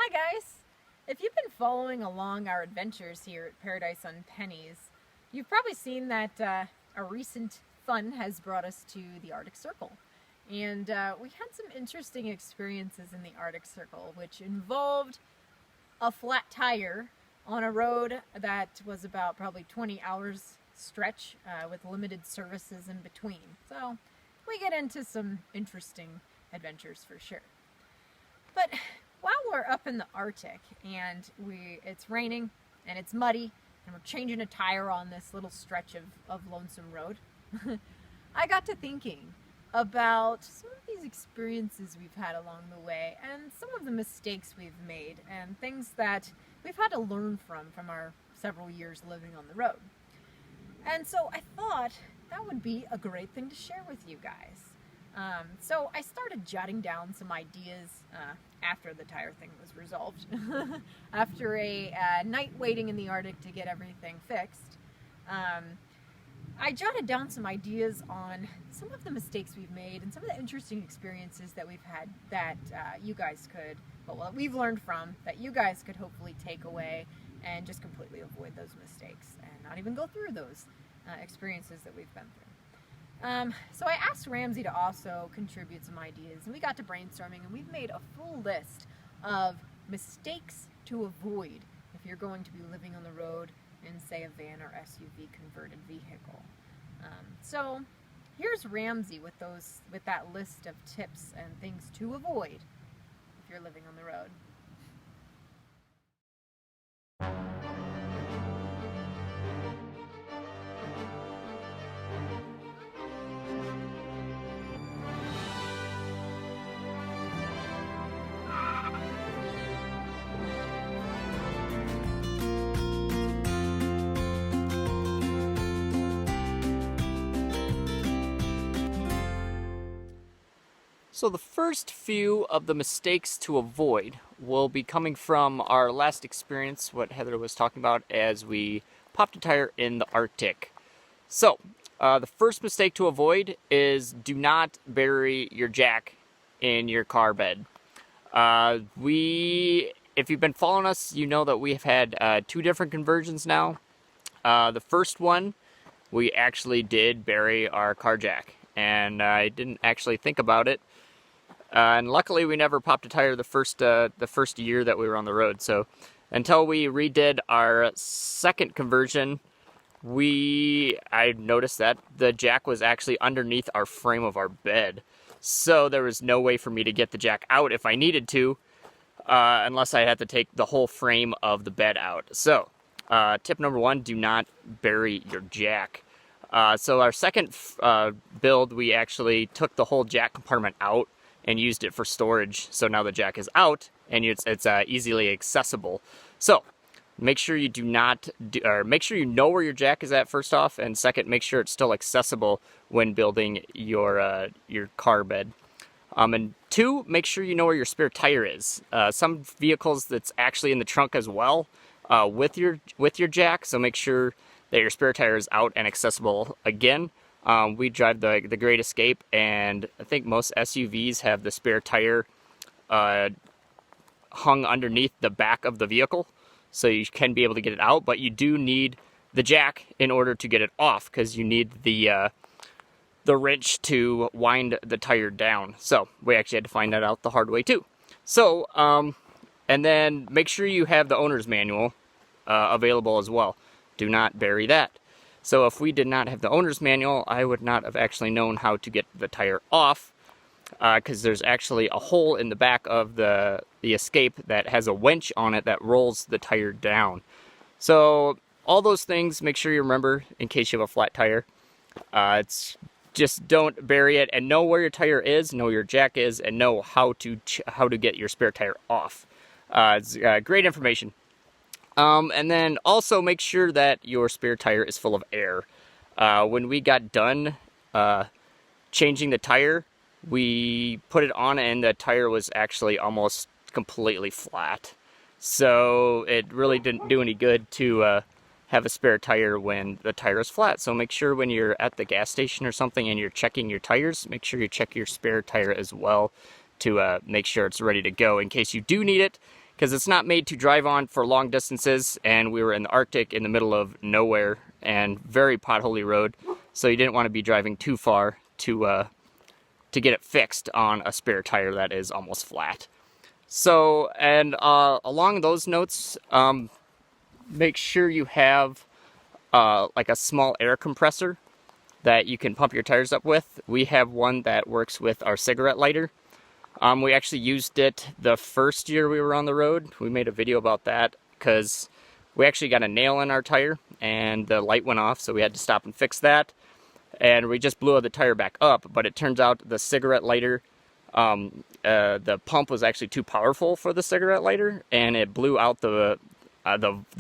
Hi guys! If you've been following along our adventures here at Paradise on Pennies, you've probably seen that a recent fun has brought us to the Arctic Circle. And we had some interesting experiences in the Arctic Circle, which involved a flat tire on a road that was about probably 20 hours stretch with limited services in between. So we get into some interesting adventures for sure. But while we're up in the Arctic and it's raining and it's muddy and we're changing a tire on this little stretch of lonesome road, I got to thinking about some of these experiences we've had along the way and some of the mistakes we've made and things that we've had to learn from our several years living on the road. And so I thought that would be a great thing to share with you guys. So I started jotting down some ideas after the tire thing was resolved. After a night waiting in the Arctic to get everything fixed, I jotted down some ideas on some of the mistakes we've made and some of the interesting experiences that we've had that you guys could, well, we've learned from, that you guys could hopefully take away and just completely avoid those mistakes and not even go through those experiences that we've been through. So I asked Ramsey to also contribute some ideas, and we got to brainstorming, and we've made a full list of mistakes to avoid if you're going to be living on the road in, say, a van or SUV converted vehicle. So here's Ramsey with that list of tips and things to avoid if you're living on the road. So the first few of the mistakes to avoid will be coming from our last experience, what Heather was talking about as we popped a tire in the Arctic. So the first mistake to avoid is do not bury your jack in your car bed. If you've been following us, you know that we have had 2 different conversions now. The first one, we actually did bury our car jack, and I didn't actually think about it. And luckily, we never popped a tire the first year that we were on the road. So until we redid our second conversion, I noticed that the jack was actually underneath our frame of our bed. So there was no way for me to get the jack out if I needed to, unless I had to take the whole frame of the bed out. So tip number 1, do not bury your jack. So our second build, we actually took the whole jack compartment out and used it for storage. So now the jack is out and it's easily accessible. So make sure you make sure you know where your jack is at first off, and second, make sure it's still accessible when building your car bed. And 2, make sure you know where your spare tire is. Some vehicles that's actually in the trunk as well with your jack. So make sure that your spare tire is out and accessible again. We drive the Great Escape, and I think most SUVs have the spare tire hung underneath the back of the vehicle, so you can be able to get it out, but you do need the jack in order to get it off, because you need the wrench to wind the tire down. So we actually had to find that out the hard way too. So, and then make sure you have the owner's manual available as well. Do not bury that. So if we did not have the owner's manual, I would not have actually known how to get the tire off, because there's actually a hole in the back of the Escape that has a winch on it that rolls the tire down. So all those things, make sure you remember in case you have a flat tire. It's just don't bury it, and know where your tire is, know where your jack is, and know how to get your spare tire off. It's great information. And then also make sure that your spare tire is full of air. When we got done changing the tire, we put it on and the tire was actually almost completely flat. So it really didn't do any good to have a spare tire when the tire is flat. So make sure when you're at the gas station or something and you're checking your tires, make sure you check your spare tire as well to make sure it's ready to go in case you do need it. because it's not made to drive on for long distances, and we were in the Arctic in the middle of nowhere and very potholy road, so you didn't want to be driving too far to get it fixed on a spare tire that is almost flat. So, and along those notes, make sure you have like a small air compressor that you can pump your tires up with. We have one that works with our cigarette lighter. We actually used it the first year we were on the road. We made a video about that because we actually got a nail in our tire and the light went off, so we had to stop and fix that. And we just blew the tire back up, but it turns out the cigarette lighter, the pump was actually too powerful for the cigarette lighter, and it blew out the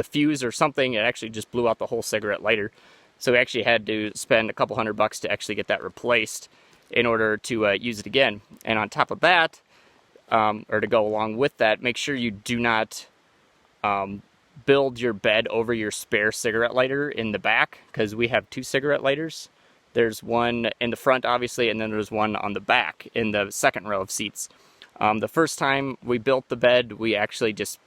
fuse or something. It actually just blew out the whole cigarette lighter. So we actually had to spend a couple $100 to actually get that replaced in order to use it again. And on top of that, or to go along with that, make sure you do not build your bed over your spare cigarette lighter in the back, because we have 2 cigarette lighters. There's one in the front, obviously, and then there's one on the back in the second row of seats. The first time we built the bed, we actually just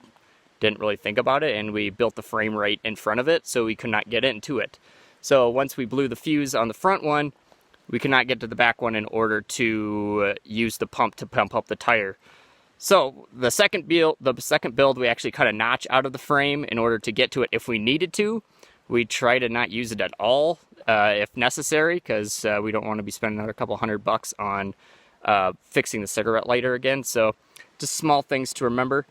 didn't really think about it, and we built the frame right in front of it, so we could not get into it. So once we blew the fuse on the front one, we could not get to the back one in order to use the pump to pump up the tire. So the second build, we actually cut a notch out of the frame in order to get to it if we needed to. We try to not use it at all if necessary, because we don't want to be spending another couple $100 on fixing the cigarette lighter again. So just small things to remember.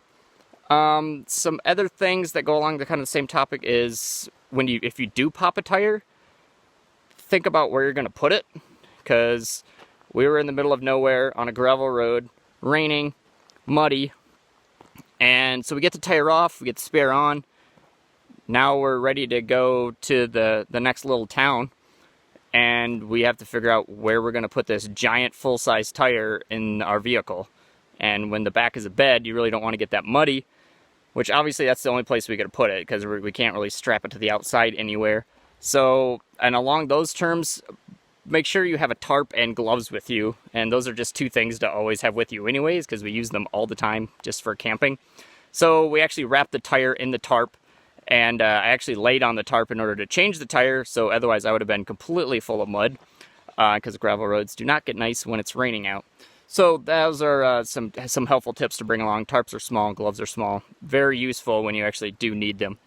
Some other things that go along the kind of the same topic is if you do pop a tire, think about where you're going to put it, because we were in the middle of nowhere on a gravel road, raining, muddy, and so we get the tire off, we get the spare on. Now we're ready to go to the next little town, and we have to figure out where we're going to put this giant full-size tire in our vehicle. And when the back is a bed, you really don't want to get that muddy, which obviously that's the only place we could put it, because we can't really strap it to the outside anywhere. So, and along those terms, make sure you have a tarp and gloves with you, and those are just 2 things to always have with you anyways, because we use them all the time just for camping. So we actually wrapped the tire in the tarp, and I actually laid on the tarp in order to change the tire, so otherwise I would have been completely full of mud, because gravel roads do not get nice when it's raining out. So those are some helpful tips to bring along. Tarps are small, gloves are small. Very useful when you actually do need them.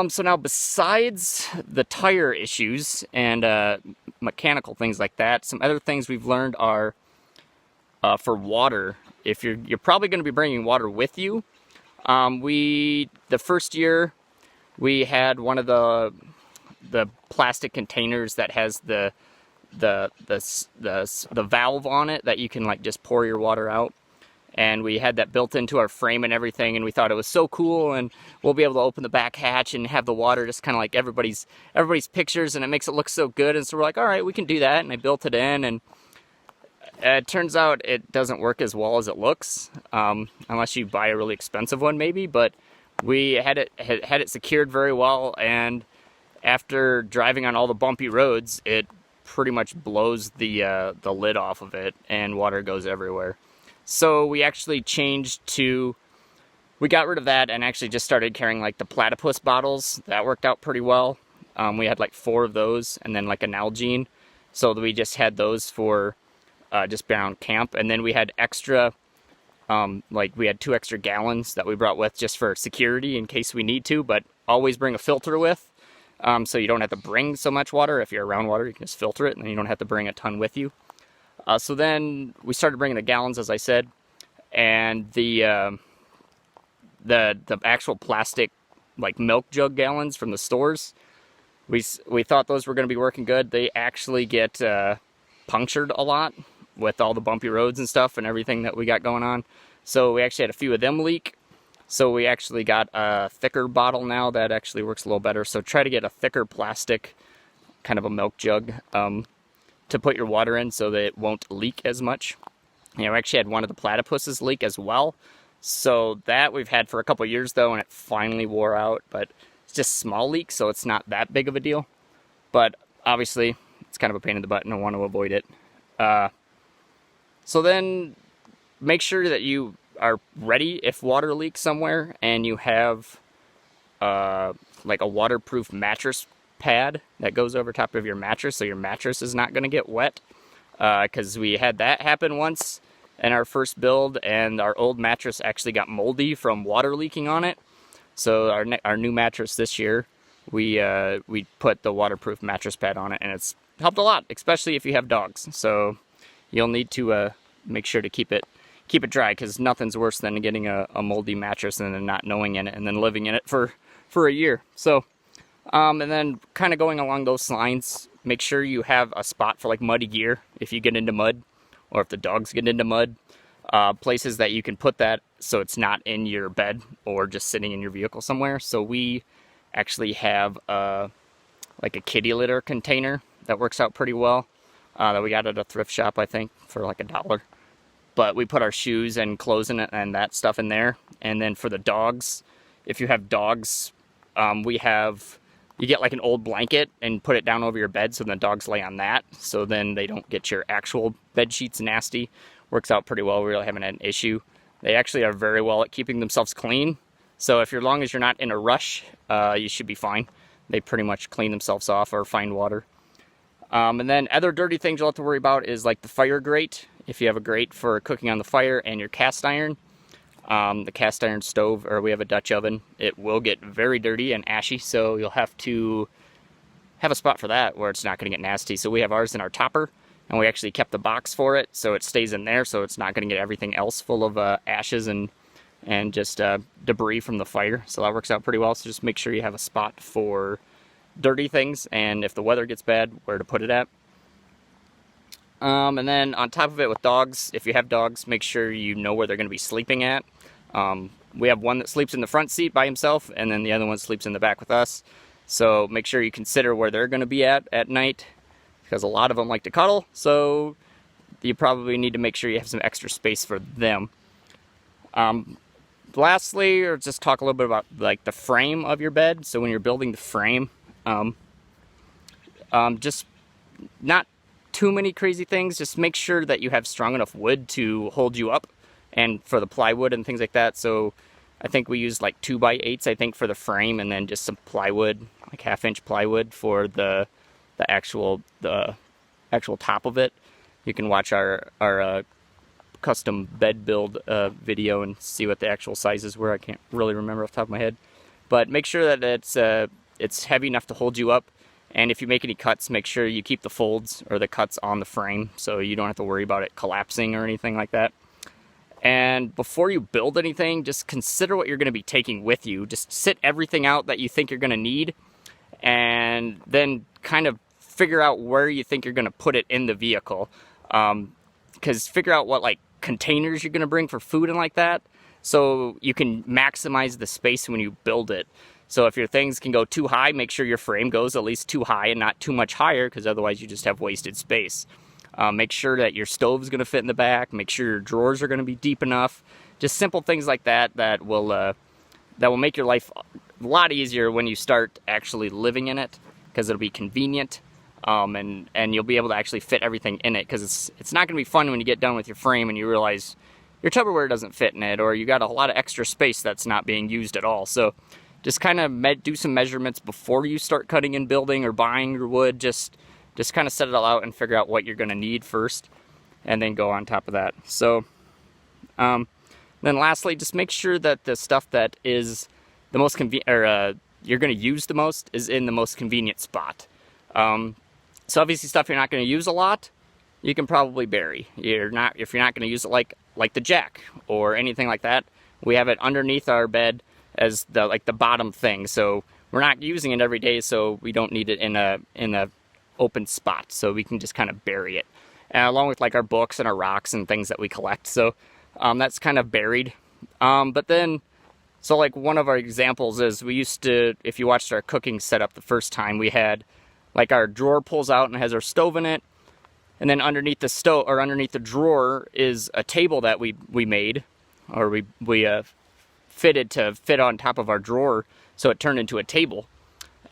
So now, besides the tire issues and mechanical things like that, some other things we've learned are for water. If you're probably going to be bringing water with you. The first year we had one of the plastic containers that has the valve on it that you can like just pour your water out, and we had that built into our frame and everything, and we thought it was so cool, and we'll be able to open the back hatch and have the water just kind of like everybody's pictures, and it makes it look so good. And so we're like, all right, we can do that, and I built it in, and it turns out it doesn't work as well as it looks, unless you buy a really expensive one maybe. But we had it secured very well, and after driving on all the bumpy roads, it pretty much blows the lid off of it, and water goes everywhere. So we actually we got rid of that and actually just started carrying like the platypus bottles. That worked out pretty well. We had like 4 of those, and then like a Nalgene. So we just had those for just around camp. And then we had extra, we had 2 extra gallons that we brought with just for security in case we need to, but always bring a filter with. So you don't have to bring so much water. If you're around water, you can just filter it, and then you don't have to bring a ton with you. So then we started bringing the gallons, as I said, and the actual plastic like milk jug gallons from the stores. We thought those were going to be working good. They actually get punctured a lot with all the bumpy roads and stuff and everything that we got going on. So we actually had a few of them leak. So we actually got a thicker bottle now that actually works a little better. So try to get a thicker plastic, kind of a milk jug, to put your water in so that it won't leak as much. You know, we actually had one of the platypuses leak as well. So that we've had for a couple years though, and it finally wore out. But it's just small leaks, so it's not that big of a deal. But obviously, it's kind of a pain in the butt, and I want to avoid it. So then make sure that you are ready if water leaks somewhere, and you have like a waterproof mattress pad that goes over top of your mattress, so your mattress is not going to get wet. Because we had that happen once in our first build, and our old mattress actually got moldy from water leaking on it. So our new mattress this year, we put the waterproof mattress pad on it, and it's helped a lot, especially if you have dogs. So you'll need to make sure to keep it dry, because nothing's worse than getting a moldy mattress and then not knowing in it and then living in it for a year. So and then kind of going along those lines, make sure you have a spot for like muddy gear if you get into mud, or if the dogs get into mud. Places that you can put that so it's not in your bed or just sitting in your vehicle somewhere. So we actually have like a kitty litter container that works out pretty well, that we got at a thrift shop, I think, for like $1. But we put our shoes and clothes in it and that stuff in there. And then for the dogs, if you have dogs, you get like an old blanket and put it down over your bed so the dogs lay on that, so then they don't get your actual bed sheets nasty. Works out pretty well. We really haven't had an issue. They actually are very well at keeping themselves clean, so as long as you're not in a rush, you should be fine. They pretty much clean themselves off or find water. And then other dirty things you'll have to worry about is like the fire grate. If you have a grate for cooking on the fire, and your cast iron, the cast iron stove, or we have a Dutch oven, it will get very dirty and ashy, so you'll have to have a spot for that where it's not going to get nasty. So we have ours in our topper, and we actually kept the box for it so it stays in there, so it's not going to get everything else full of ashes and just debris from the fire. So that works out pretty well. So just make sure you have a spot for dirty things, and if the weather gets bad, where to put it at. And then on top of it with dogs, if you have dogs, make sure you know where they're going to be sleeping at. We have one that sleeps in the front seat by himself, and then the other one sleeps in the back with us. So make sure you consider where they're going to be at night, because a lot of them like to cuddle, so you probably need to make sure you have some extra space for them. Lastly, or just talk a little bit about like the frame of your bed. So when you're building the frame, just not too many crazy things. Just make sure that you have strong enough wood to hold you up, and for the plywood and things like that. So I think we used like 2x8s, I think, for the frame, and then just some plywood, like 1/2-inch plywood for the actual top of it. You can watch our custom bed build video and see what the actual sizes were. I can't really remember off the top of my head, but make sure that it's heavy enough to hold you up. And if you make any cuts, make sure you keep the folds or the cuts on the frame so you don't have to worry about it collapsing or anything like that. And before you build anything, just consider what you're going to be taking with you. Just sit everything out that you think you're going to need, and then kind of figure out where you think you're going to put it in the vehicle. Because figure out what like containers you're going to bring for food and like that, so you can maximize the space when you build it. So if your things can go too high, make sure your frame goes at least too high and not too much higher, because otherwise you just have wasted space. Make sure that your stove's going to fit in the back. Make sure your drawers are going to be deep enough. Just simple things like that will make your life a lot easier when you start actually living in it, because it'll be convenient, and you'll be able to actually fit everything in it. Because it's not going to be fun when you get done with your frame and you realize your Tupperware doesn't fit in it, or you got a lot of extra space that's not being used at all. So just kind of do some measurements before you start cutting and building or buying your wood. Just kind of set it all out and figure out what you're going to need first, and then go on top of that. So then lastly, just make sure that the stuff that is the most convenient, or you're going to use the most, is in the most convenient spot. So obviously stuff you're not going to use a lot, you can probably bury. If you're not going to use it like the jack or anything like that, we have it underneath our bed as the bottom thing. So we're not using it every day, so we don't need it in a open spot. So we can just kind of bury it, along with like our books and our rocks and things that we collect. So that's kind of buried. But then, so like one of our examples is, we used to, if you watched our cooking setup the first time, we had like our drawer pulls out and has our stove in it, and then underneath the stove, or underneath the drawer, is a table that we made, or we fitted to fit on top of our drawer, so it turned into a table.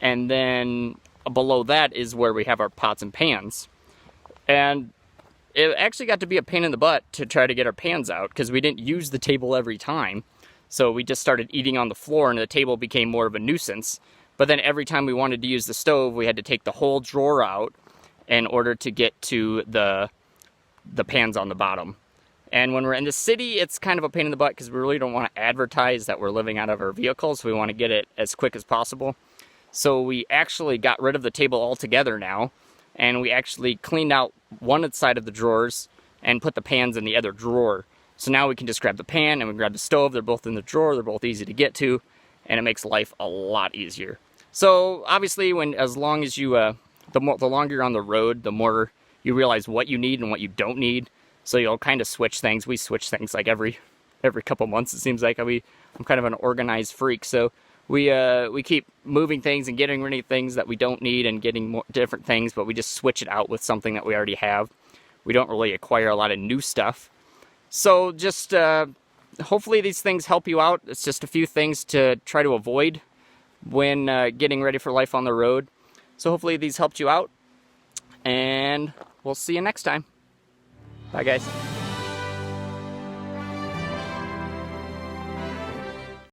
And then below that is where we have our pots and pans. And it actually got to be a pain in the butt to try to get our pans out because we didn't use the table every time. So we just started eating on the floor and the table became more of a nuisance. But then every time we wanted to use the stove, we had to take the whole drawer out in order to get to the pans on the bottom. And when we're in the city, it's kind of a pain in the butt because we really don't want to advertise that we're living out of our vehicles. So we want to get it as quick as possible. So we actually got rid of the table altogether now. And we actually cleaned out one side of the drawers and put the pans in the other drawer. So now we can just grab the pan and we grab the stove. They're both in the drawer. They're both easy to get to. And it makes life a lot easier. So obviously, as long as you, the longer you're on the road, the more you realize what you need and what you don't need. So you'll kind of switch things. We switch things like every couple months. It seems like I'm kind of an organized freak. So we keep moving things and getting rid of things that we don't need and getting more different things. But we just switch it out with something that we already have. We don't really acquire a lot of new stuff. So just hopefully these things help you out. It's just a few things to try to avoid when getting ready for life on the road. So hopefully these helped you out. And we'll see you next time. Bye, guys.